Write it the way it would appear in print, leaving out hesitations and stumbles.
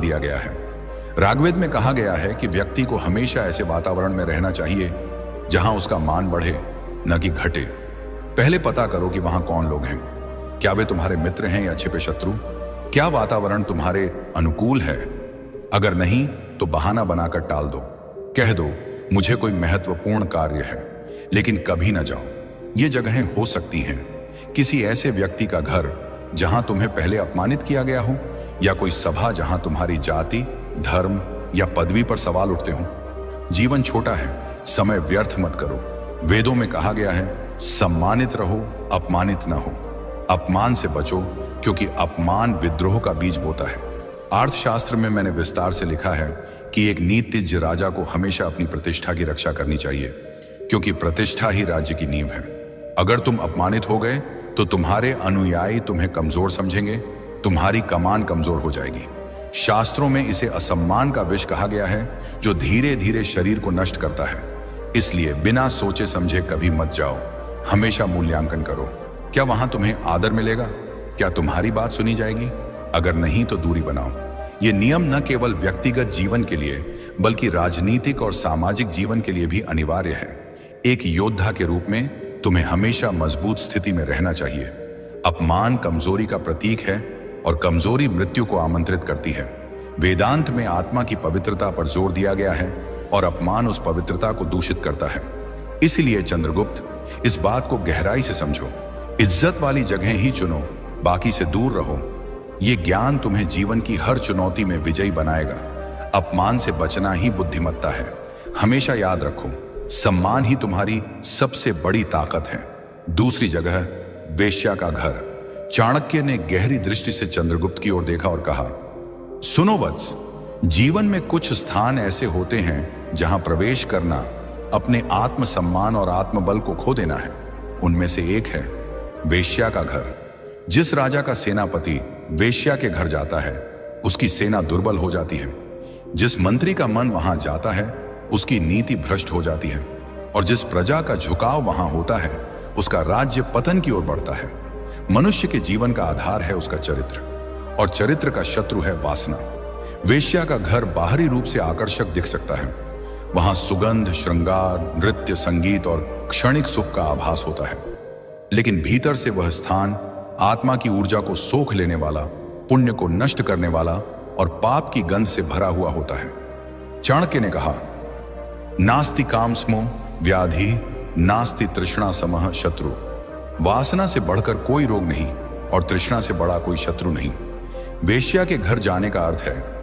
दिया गया है। ऋग्वेद में कहा गया है कि व्यक्ति को हमेशा ऐसे वातावरण में रहना चाहिए जहां उसका मान बढ़े, न कि घटे। पहले पता करो कि वहां कौन लोग हैं। क्या वे तुम्हारे मित्र हैं या छिपे शत्रु? क्या वातावरण तुम्हारे अनुकूल है? अगर नहीं तो बहाना बनाकर टाल दो। कह दो, मुझे कोई महत्वपूर्ण कार्य है, लेकिन कभी न जाओ। ये जगहें हो सकती हैं किसी ऐसे व्यक्ति का घर जहां तुम्हें पहले अपमानित किया गया हो, या कोई सभा जहां तुम्हारी जाति, धर्म या पदवी पर सवाल उठते हो। जीवन छोटा है, समय व्यर्थ मत करो। वेदों में कहा गया है, सम्मानित रहो, अपमानित न हो। अपमान से बचो, क्योंकि अपमान विद्रोह का बीज बोता है। अर्थशास्त्र में मैंने विस्तार से लिखा है कि एक नीतिज्ञ राजा को हमेशा अपनी प्रतिष्ठा की रक्षा करनी चाहिए, क्योंकि प्रतिष्ठा ही राज्य की नींव है। अगर तुम अपमानित हो गए तो तुम्हारे अनुयायी तुम्हें कमजोर समझेंगे, तुम्हारी कमान कमजोर हो जाएगी। शास्त्रों में इसे असम्मान का विष कहा गया है, जो धीरे धीरे शरीर को नष्ट करता है। इसलिए बिना सोचे समझे कभी मत जाओ, हमेशा मूल्यांकन करो। क्या वहां तुम्हें आदर मिलेगा? क्या तुम्हारी बात सुनी जाएगी? अगर नहीं तो दूरी बनाओ। ये नियम न केवल व्यक्तिगत जीवन के लिए बल्कि राजनीतिक और सामाजिक जीवन के लिए भी अनिवार्य है। एक योद्धा के रूप में तुम्हें हमेशा मजबूत स्थिति में रहना चाहिए। अपमान कमजोरी का प्रतीक है और कमजोरी मृत्यु को आमंत्रित करती है। वेदांत में आत्मा की पवित्रता पर जोर दिया गया है और अपमान उस पवित्रता को दूषित करता है। इसलिए चंद्रगुप्त, इस बात को गहराई से समझो। इज्जत वाली जगह ही चुनो, बाकी से दूर रहो। ये ज्ञान तुम्हें जीवन की हर चुनौती में विजयी बनाएगा। अपमान से बचना ही बुद्धिमत्ता है। हमेशा याद रखो, सम्मान ही तुम्हारी सबसे बड़ी ताकत है। दूसरी जगह, वेश्या का घर। चाणक्य ने गहरी दृष्टि से चंद्रगुप्त की ओर देखा और कहा, सुनो वत्स, जीवन में कुछ स्थान ऐसे होते हैं जहां प्रवेश करना अपने आत्मसम्मान और आत्मबल को खो देना है। उनमें से एक है वेश्या का घर। जिस राजा का सेनापति वेश्या के घर जाता है, उसकी सेना दुर्बल हो जाती है। जिस मंत्री का मन वहां जाता है, उसकी नीति भ्रष्ट हो जाती है। और जिस प्रजा का झुकाव वहां होता है, उसका राज्य पतन की ओर बढ़ता है। मनुष्य के जीवन का आधार है उसका चरित्र, और चरित्र का शत्रु है वासना। वेश्या का घर बाहरी रूप से आकर्षक दिख सकता है। वहां सुगंध, श्रृंगार, नृत्य, संगीत और क्षणिक सुख का आभास होता है, लेकिन भीतर से वह स्थान आत्मा की ऊर्जा को सोख लेने वाला, पुण्य को नष्ट करने वाला और पाप की गंध से भरा हुआ होता है। चाणक्य ने कहा, नास्ति कामस्मो व्याधि नास्ति तृष्णा समः शत्रु। वासना से बढ़कर कोई रोग नहीं और तृष्णा से बड़ा कोई शत्रु नहीं। वेश्या के घर जाने का अर्थ है